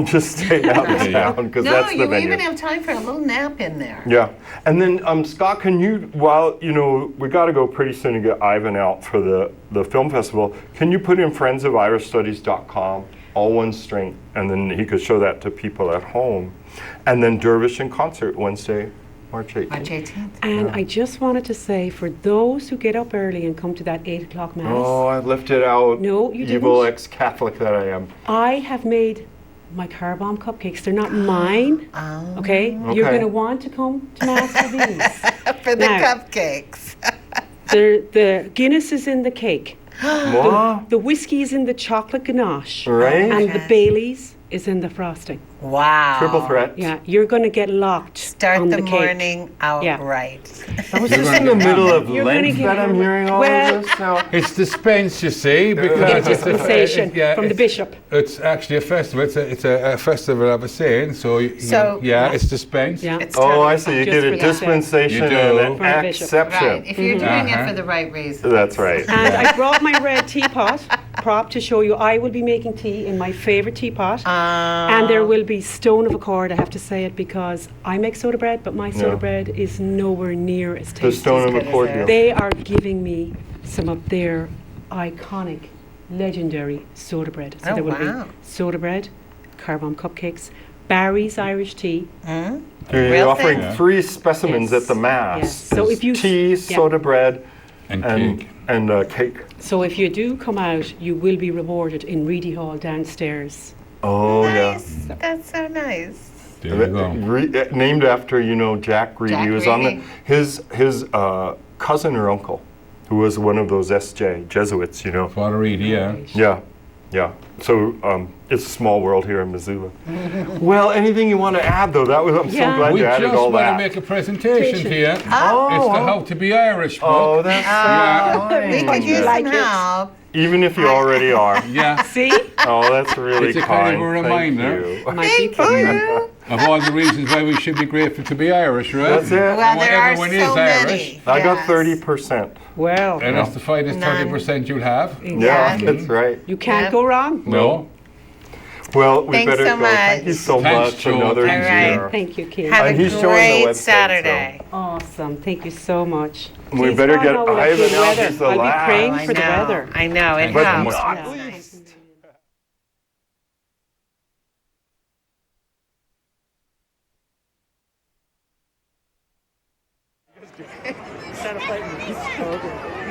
Just stay downtown because that's the venue. No, you even have time for a little nap in there. Yeah. And then, Scott, can you, while, you know, we got to go pretty soon to get Ivan out for the film festival, can you put in friendsofirishstudies.com, all one string, and then he could show that to people at home. And then Dervish in Concert Wednesday, March 18th. March 18th. And I just wanted to say, for those who get up early and come to that 8 o'clock mass. Oh, I lifted out. No, you evil didn't. ex-Catholic that I am. I have made my car bomb cupcakes. They're not mine. Okay? You're going to want to come to mass for these. For the cupcakes. The Guinness is in the cake. What? The whiskey is in the chocolate ganache. Right. And the Baileys is in the frosting. Wow. Triple threat. Yeah, you're going to get locked Start on the the cake. morning out right. Was this in the middle of You're Lent gonna get that I'm hearing all of this now? It's dispensed, you see, because get a dispensation from the it's- bishop. It's actually a festival. It's a festival of a saint. So, it's dispensed. Yeah. Oh, I see. You get a dispensation You do. and From the an bishop. exception. Right. If you're doing it for the right reason. That's right. And I brought my red teapot. prop to show you. I will be making tea in my favourite teapot. And there will be stone of accord, I have to say it, because I make soda bread, but my soda bread is nowhere near as tasty. The stone of accord. They are giving me some of their iconic, legendary soda bread. So there will be soda bread, carbon cupcakes, Barry's Irish tea. You're offering 3 specimens at the Mass. Yes. So if you tea, soda bread, and cake. And cake. So if you do come out, you will be rewarded in Reedy Hall downstairs. Oh, nice. Yeah. That's so nice. There you go. Named after, Jack Reedy. He was on his cousin or uncle, who was one of those Jesuits, Father Reedy, yeah. Yeah. So it's a small world here in Missoula. Well, anything you want to add, though? I'm so glad you added all that. We just want to make a presentation to you. It's the How to Be Irish book. Oh, that's so nice. We could use some help. Even if you already are. Yeah. See? Oh, that's really kind. It's a kind of a reminder. Thank you. Of all the reasons why we should be grateful to be Irish, right? That's it. Well, there are so many. Irish. I got 30%. Well. And that's the finest 30% you'll have. Yeah, that's right. You can't go wrong. No. Well, we Thanks better so go. much. Thank you so much. Another year. Thank you, Keith. Have a he's showing the great website, Saturday. Awesome. Thank you so much. We better get Ivan out. He's the I'll last. be praying for the weather. I know, it But helps. not least. Start a fight.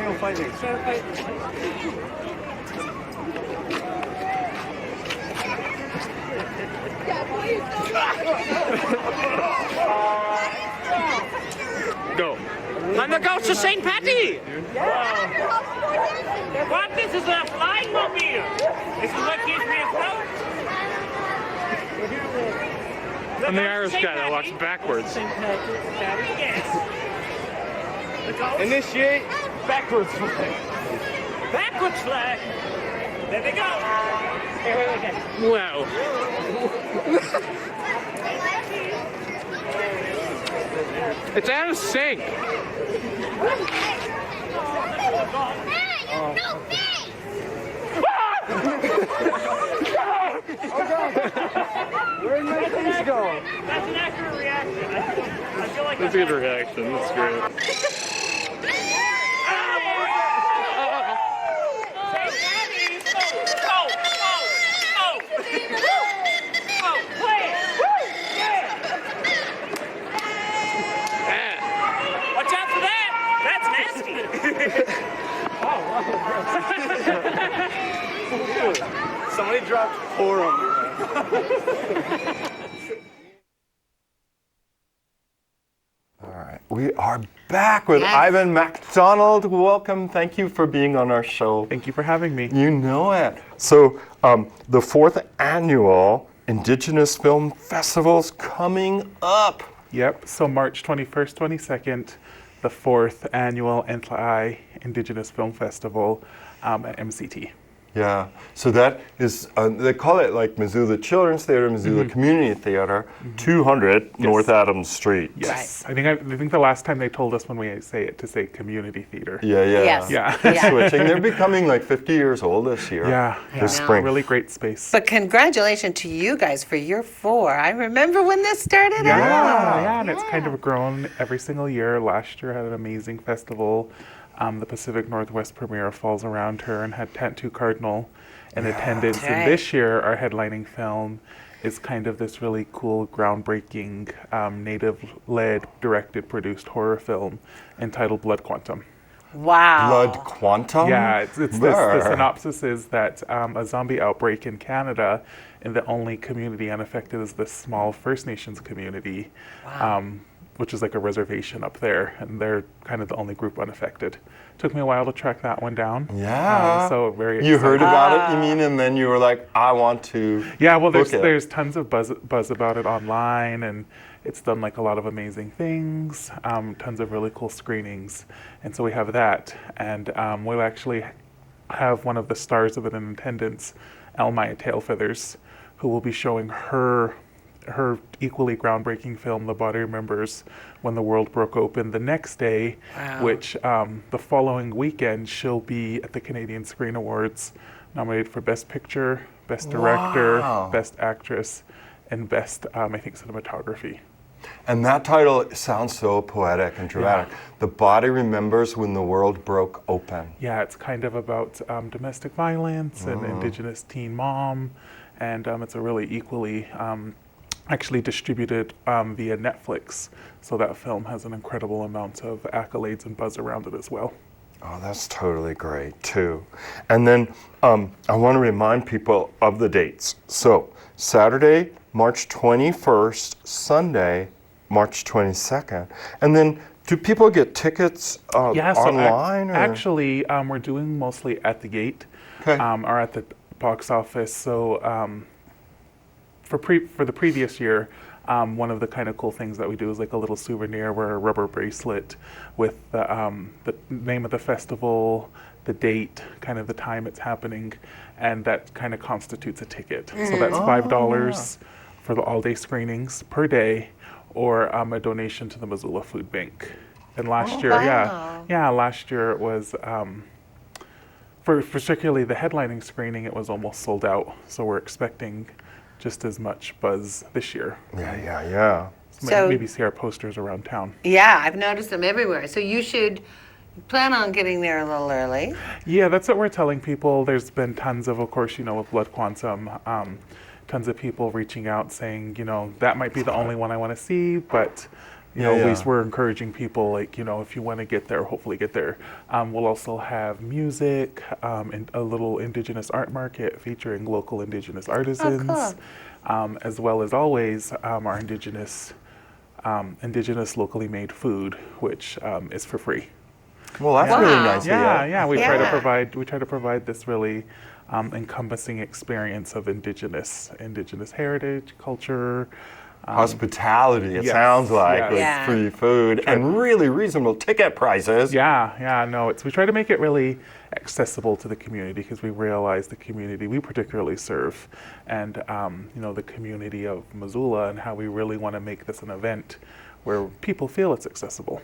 No fighting. Start a fight. Go. And the ghost of St. Patty! What? This is a flying mobile! This is what gives me a float! I'm the Irish guy that walks backwards. Initiate backwards flag. Backwards flag! There they go! Wow. It's out of sync. Where did my things go? That's an accurate reaction. I feel like That's a good reaction. That's great. Watch out for that! That's nasty! Somebody dropped four on me. All right, we are back with Ivan MacDonald. Welcome. Thank you for being on our show. Thank you for having me. You know it. So, the 4th annual Indigenous Film Festival's coming up. Yep, so March 21st, 22nd, the 4th annual NTLI Indigenous Film Festival at MCT. Yeah, so that is, they call it like Missoula Children's Theater, Missoula Community Theater, 200 North Adams Street. Yes, I think the last time they told us when we say it to say community theater. Yeah. They're switching. They're becoming like 50 years old this year. This spring. Really great space. But congratulations to you guys for year 4. I remember when this started out. Yeah, and it's kind of grown every single year. Last year had an amazing festival. The Pacific Northwest premiere Falls Around Her and had Tattoo Cardinal in attendance. And this year, our headlining film is kind of this really cool, groundbreaking, Native-led, directed, produced horror film entitled Blood Quantum. Wow. Blood Quantum? Yeah, the synopsis is that a zombie outbreak in Canada, and the only community unaffected is this small First Nations community. Wow. Which is like a reservation up there, and they're kind of the only group unaffected. Took me a while to track that one down. Yeah. So very excited. You heard about it, you mean, and then you were like, I want to there's tons of buzz about it online, and it's done like a lot of amazing things, tons of really cool screenings. And so we have that, and we'll actually have one of the stars of it in attendance, Elmaya Tailfeathers, who will be showing her equally groundbreaking film, The Body Remembers When the World Broke Open, the next day, which the following weekend she'll be at the Canadian Screen Awards nominated for Best Picture, Best Director, Wow. Best Actress, and Best, I think, Cinematography. And that title sounds so poetic and dramatic. Yeah. The body remembers when the world broke open. Yeah, it's kind of about domestic violence and Indigenous teen mom, and it's a really equally actually distributed via Netflix. So that film has an incredible amount of accolades and buzz around it as well. Oh, that's totally great too. And then I want to remind people of the dates. So Saturday, March 21st, Sunday, March 22nd. And then do people get tickets online? Actually, we're doing mostly at the gate or at the box office. So for the previous year, one of the kind of cool things that we do is like a little souvenir, wear a rubber bracelet with the name of the festival, the date, kind of the time it's happening, and that kind of constitutes a ticket. So that's $5 for the all-day screenings per day, or a donation to the Missoula Food Bank. And last year, last year it was, for particularly the headlining screening, it was almost sold out. So we're expecting just as much buzz this year. Yeah. So maybe see our posters around town. Yeah, I've noticed them everywhere. So you should plan on getting there a little early. Yeah, that's what we're telling people. There's been tons of course, with Blood Quantum, tons of people reaching out saying, that might be the only one I want to see, but at least we're encouraging people, like, if you want to get there, hopefully get there. We'll also have music, and a little Indigenous art market featuring local Indigenous artisans, as well as always our Indigenous locally made food, which is for free. Well, that's really nice. Yeah. We try to provide this really encompassing experience of Indigenous heritage, culture. Hospitality, it sounds like, with free food and really reasonable ticket prices. We try to make it really accessible to the community because we realize the community we particularly serve and, the community of Missoula, and how we really want to make this an event where people feel it's accessible.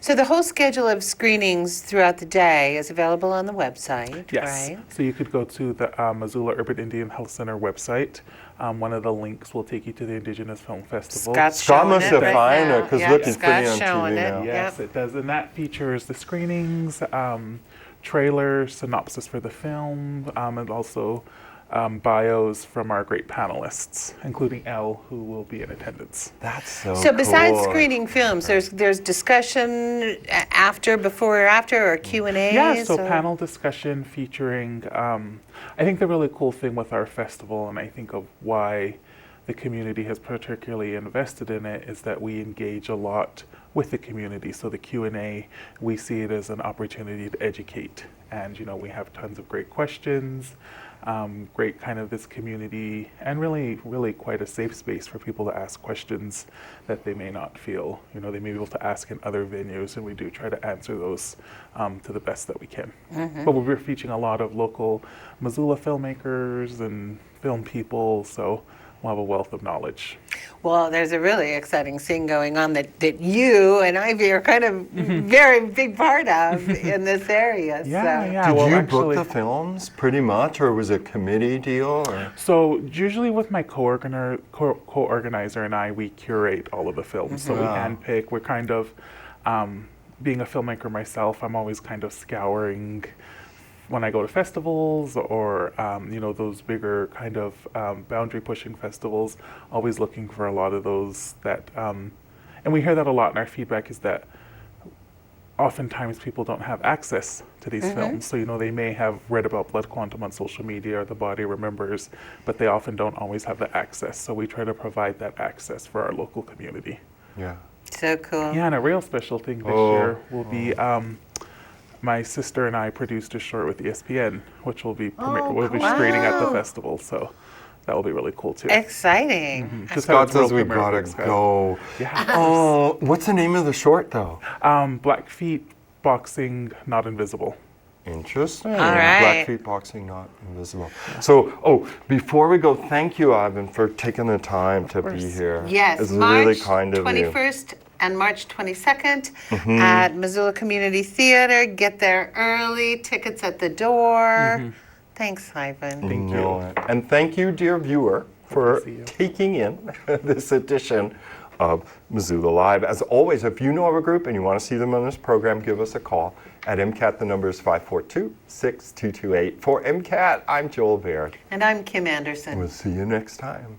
So the whole schedule of screenings throughout the day is available on the website, right? So you could go to the Missoula Urban Indian Health Center website. One of the links will take you to the Indigenous Film Festival. Scott must have found it, because look, he's putting it on TV now. Yes, it does. And that features the screenings, trailer, synopsis for the film, and also bios from our great panelists, including Elle, who will be in attendance. That's so So besides cool. screening films, there's discussion before or after, or Q&As? Yeah, so panel discussion featuring, I think the really cool thing with our festival, and I think of why the community has particularly invested in it, is that we engage a lot with the community. So the Q&A, we see it as an opportunity to educate. And, we have tons of great questions, great kind of this community, and really, really quite a safe space for people to ask questions that they may not feel, they may be able to ask in other venues, and we do try to answer those to the best that we can. But we're featuring a lot of local Missoula filmmakers and film people, so we'll have a wealth of knowledge. Well, there's a really exciting scene going on that you and Ivy are kind of very big part of in this area. Did you book the films pretty much, or was it a committee deal? Or? So usually with my co-organizer and I, we curate all of the films. So we handpick. We're kind of, being a filmmaker myself, I'm always kind of scouring when I go to festivals or, those bigger kind of boundary pushing festivals, always looking for a lot of those that, and we hear that a lot, and our feedback is that oftentimes people don't have access to these films. So, they may have read about Blood Quantum on social media or The Body Remembers, but they often don't always have the access. So we try to provide that access for our local community. Yeah. So cool. Yeah, and a real special thing this year will be, my sister and I produced a short with ESPN, which will be screening at the festival. So that will be really cool too. Exciting. Scott says we gotta go. Yeah. Oh, what's the name of the short though? Blackfeet Boxing Not Invisible. Interesting. All right. Blackfeet Boxing Not Invisible. So, before we go, thank you, Ivan, for taking the time to be here. Yes, it's March really kind of 21st and March 22nd at Missoula Community Theater. Get there early, tickets at the door. Thanks, Ivan. Thank you. And thank you, dear viewer, for taking in this edition of Missoula Live. As always, if you know of a group and you want to see them on this program, give us a call. At MCAT, the number is 542-6228. For MCAT, I'm Joel Baird. And I'm Kim Anderson. We'll see you next time.